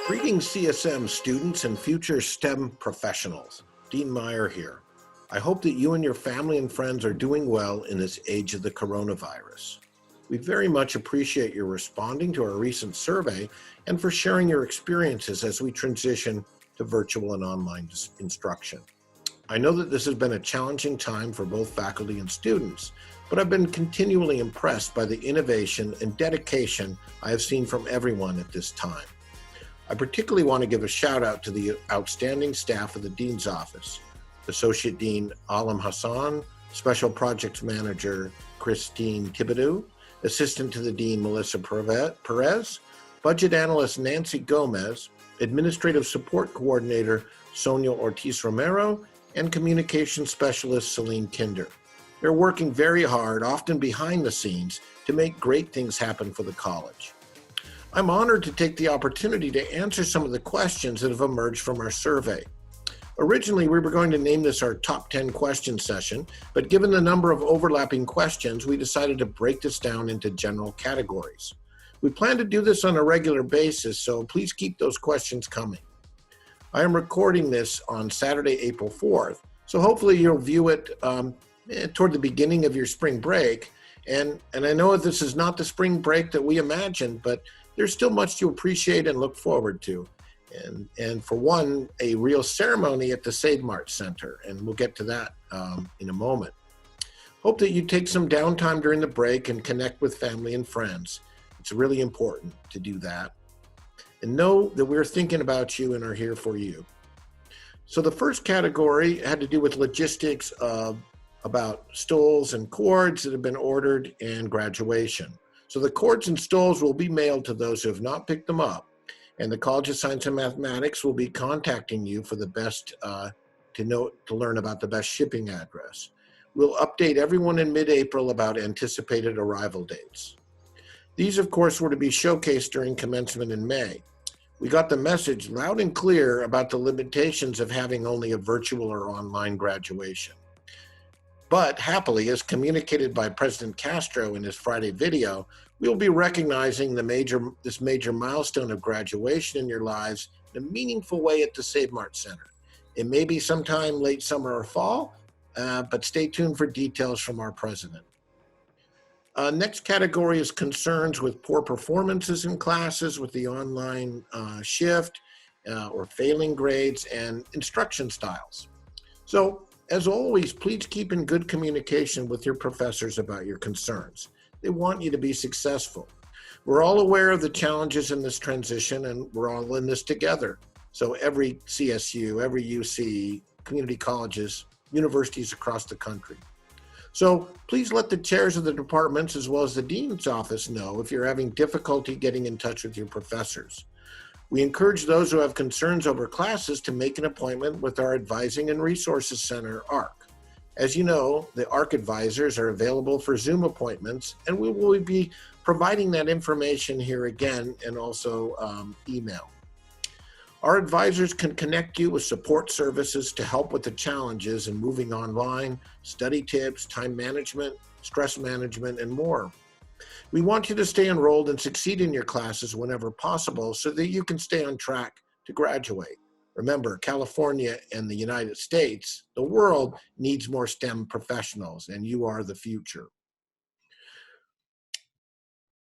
Greetings, CSM students and future STEM professionals. Dean Meyer here. I hope that you and your family and friends are doing well in this age of the coronavirus. We very much appreciate your responding to our recent survey and for sharing your experiences as we transition to virtual and online instruction. I know that this has been a challenging time for both faculty and students, but I've been continually impressed by the innovation and dedication I have seen from everyone at this time. I particularly want to give a shout out to the outstanding staff of the Dean's Office, Associate Dean Alam Hassan, Special Projects Manager Christine Thibodeau, Assistant to the Dean Melissa Perez, Budget Analyst Nancy Gomez, Administrative Support Coordinator Sonia Ortiz Romero, and Communication Specialist Celine Kinder. They're working very hard, often behind the scenes, to make great things happen for the college. I'm honored to take the opportunity to answer some of the questions that have emerged from our survey. Originally, we were going to name this our top 10 question session, but given the number of overlapping questions, we decided to break this down into general categories. We plan to do this on a regular basis, so please keep those questions coming. I am recording this on Saturday, April 4th, so hopefully you'll view it toward the beginning of your spring break. And I know this is not the spring break that we imagined, but there's still much to appreciate and look forward to. And for one, a real ceremony at the Save Mart Center, and we'll get to that in a moment. Hope that you take some downtime during the break and connect with family and friends. It's really important to do that. And know that we're thinking about you and are here for you. So the first category had to do with logistics about stools and cords that have been ordered and graduation. So the cords and stools will be mailed to those who have not picked them up, and the College of Science and Mathematics will be contacting you for the best to learn about the best shipping address. We'll update everyone in mid-April about anticipated arrival dates. These, of course, were to be showcased during commencement in May. We got the message loud and clear about the limitations of having only a virtual or online graduation. But happily, as communicated by President Castro in his Friday video, we will be recognizing this major milestone of graduation in your lives in a meaningful way at the Save Mart Center. It may be sometime late summer or fall, but stay tuned for details from our president. Next category is concerns with poor performances in classes with the online shift or failing grades and instruction styles. So, as always, please keep in good communication with your professors about your concerns. They want you to be successful. We're all aware of the challenges in this transition, and we're all in this together. So every CSU, every UC, community colleges, universities across the country. So please let the chairs of the departments as well as the dean's office know if you're having difficulty getting in touch with your professors. We encourage those who have concerns over classes to make an appointment with our Advising and Resources Center, ARC. As you know, the ARC advisors are available for Zoom appointments, and we will be providing that information here again and also email. Our advisors can connect you with support services to help with the challenges in moving online, study tips, time management, stress management, and more. We want you to stay enrolled and succeed in your classes whenever possible so that you can stay on track to graduate. Remember, California and the United States, the world needs more STEM professionals, and you are the future.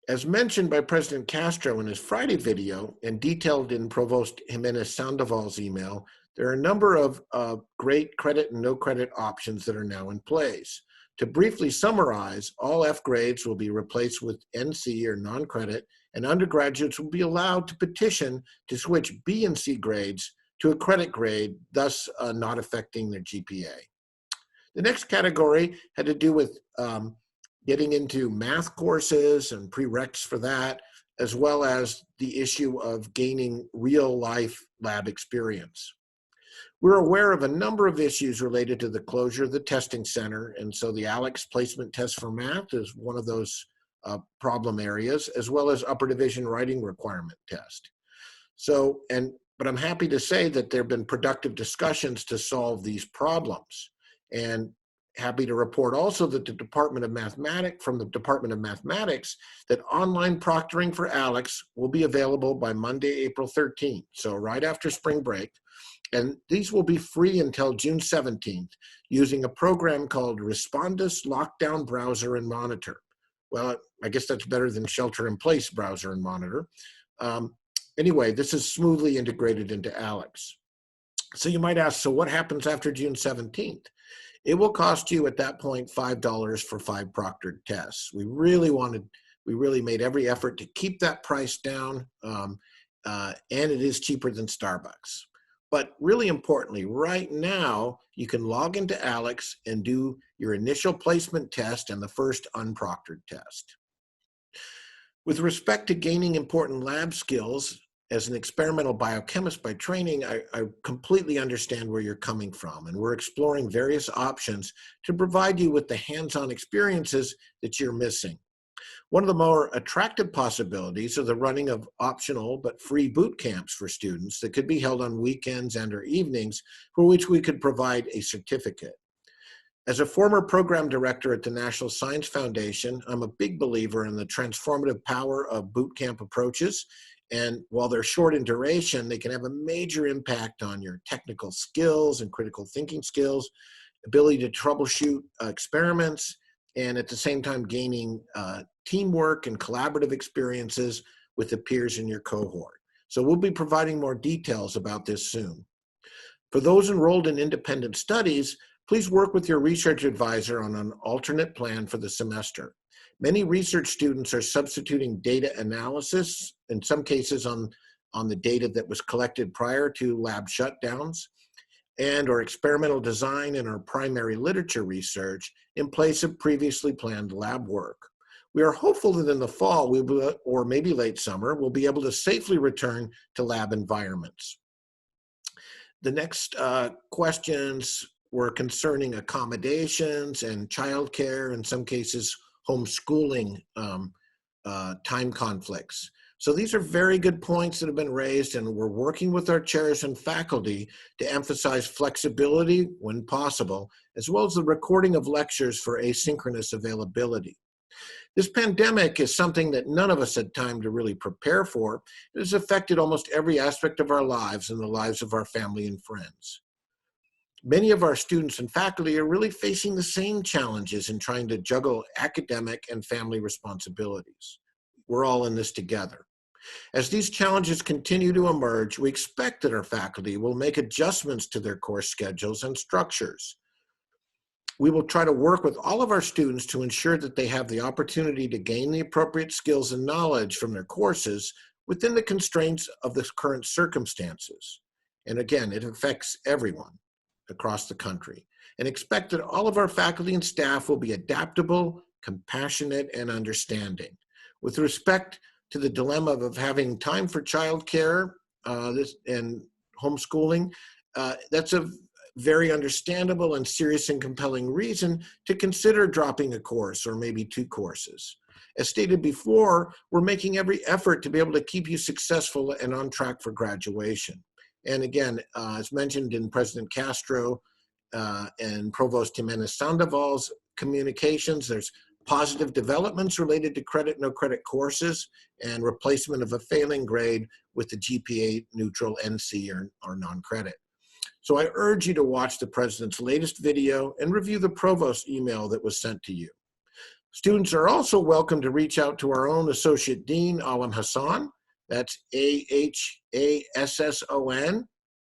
As mentioned by President Castro in his Friday video and detailed in Provost Jimenez Sandoval's email, there are a number of great credit and no credit options that are now in place. To briefly summarize, all F grades will be replaced with NC or non-credit, and undergraduates will be allowed to petition to switch B and C grades to a credit grade, thus not affecting their GPA. The next category had to do with getting into math courses and prereqs for that, as well as the issue of gaining real-life lab experience. We're aware of a number of issues related to the closure of the testing center, and so the ALEX placement test for math is one of those problem areas, as well as upper division writing requirement test. But I'm happy to say that there have been productive discussions to solve these problems. And happy to report also that the Department of Mathematics, that online proctoring for ALEKS will be available by Monday, April 13th, so right after spring break. And these will be free until June 17th using a program called Respondus Lockdown Browser and Monitor. Well, I guess that's better than Shelter in Place Browser and Monitor. Anyway, this is smoothly integrated into ALEKS. So you might ask, so what happens after June 17th? It will cost you at that point $5 for 5 proctored tests. We really made every effort to keep that price down, and it is cheaper than Starbucks. But really importantly, right now, you can log into ALEKS and do your initial placement test and the first unproctored test. With respect to gaining important lab skills, as an experimental biochemist by training, I completely understand where you're coming from, and we're exploring various options to provide you with the hands-on experiences that you're missing. One of the more attractive possibilities are the running of optional but free boot camps for students that could be held on weekends and or evenings, for which we could provide a certificate. As a former program director at the National Science Foundation, I'm a big believer in the transformative power of boot camp approaches. And while they're short in duration, they can have a major impact on your technical skills and critical thinking skills, ability to troubleshoot experiments, and at the same time gaining teamwork and collaborative experiences with the peers in your cohort. So we'll be providing more details about this soon. For those enrolled in independent studies, please work with your research advisor on an alternate plan for the semester. Many research students are substituting data analysis, in some cases on the data that was collected prior to lab shutdowns, and or experimental design in our primary literature research in place of previously planned lab work. We are hopeful that in the fall, or maybe late summer, we'll be able to safely return to lab environments. The next questions were concerning accommodations and childcare, in some cases homeschooling time conflicts. So these are very good points that have been raised, and we're working with our chairs and faculty to emphasize flexibility when possible, as well as the recording of lectures for asynchronous availability. This pandemic is something that none of us had time to really prepare for. It has affected almost every aspect of our lives and the lives of our family and friends. Many of our students and faculty are really facing the same challenges in trying to juggle academic and family responsibilities. We're all in this together. As these challenges continue to emerge, we expect that our faculty will make adjustments to their course schedules and structures. We will try to work with all of our students to ensure that they have the opportunity to gain the appropriate skills and knowledge from their courses within the constraints of the current circumstances. And again, it affects everyone across the country, and expect that all of our faculty and staff will be adaptable, compassionate, and understanding. With respect to the dilemma of having time for childcare and homeschooling, that's a very understandable and serious and compelling reason to consider dropping a course or maybe 2 courses. As stated before, we're making every effort to be able to keep you successful and on track for graduation. And again, as mentioned in President Castro and Provost Jimenez Sandoval's communications, there's positive developments related to credit, no credit courses and replacement of a failing grade with the GPA neutral NC or non-credit. So I urge you to watch the President's latest video and review the Provost's email that was sent to you. Students are also welcome to reach out to our own Associate Dean, Alam Hassan. That's AHASSON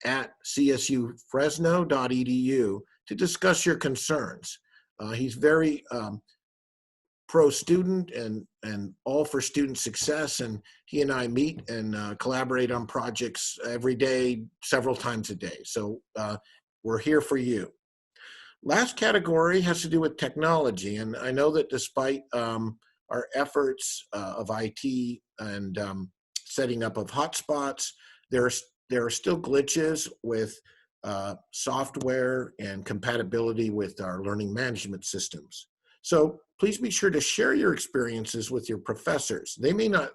at csufresno.edu to discuss your concerns. He's very pro-student and all for student success, and he and I meet and collaborate on projects every day, several times a day. So we're here for you. Last category has to do with technology, and I know that despite our efforts of IT and setting up of hotspots, there are still glitches with software and compatibility with our learning management systems. So please be sure to share your experiences with your professors. They may not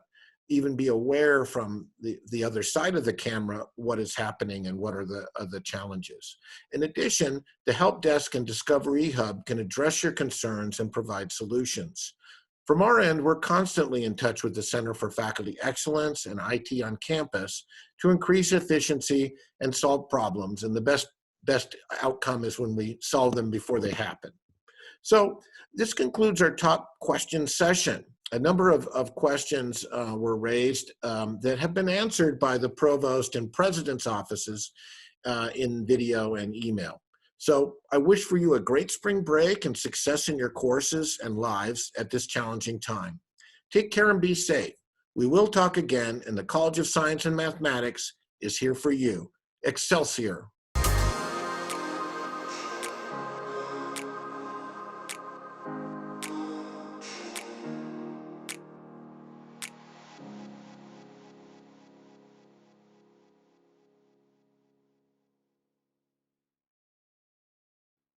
even be aware from the other side of the camera what is happening and what are the challenges. In addition, the Help Desk and Discovery Hub can address your concerns and provide solutions. From our end, we're constantly in touch with the Center for Faculty Excellence and IT on campus to increase efficiency and solve problems. And the best outcome is when we solve them before they happen. So this concludes our top question session. A number of questions were raised that have been answered by the provost and president's offices in video and email. So I wish for you a great spring break and success in your courses and lives at this challenging time. Take care and be safe. We will talk again, and the College of Science and Mathematics is here for you. Excelsior.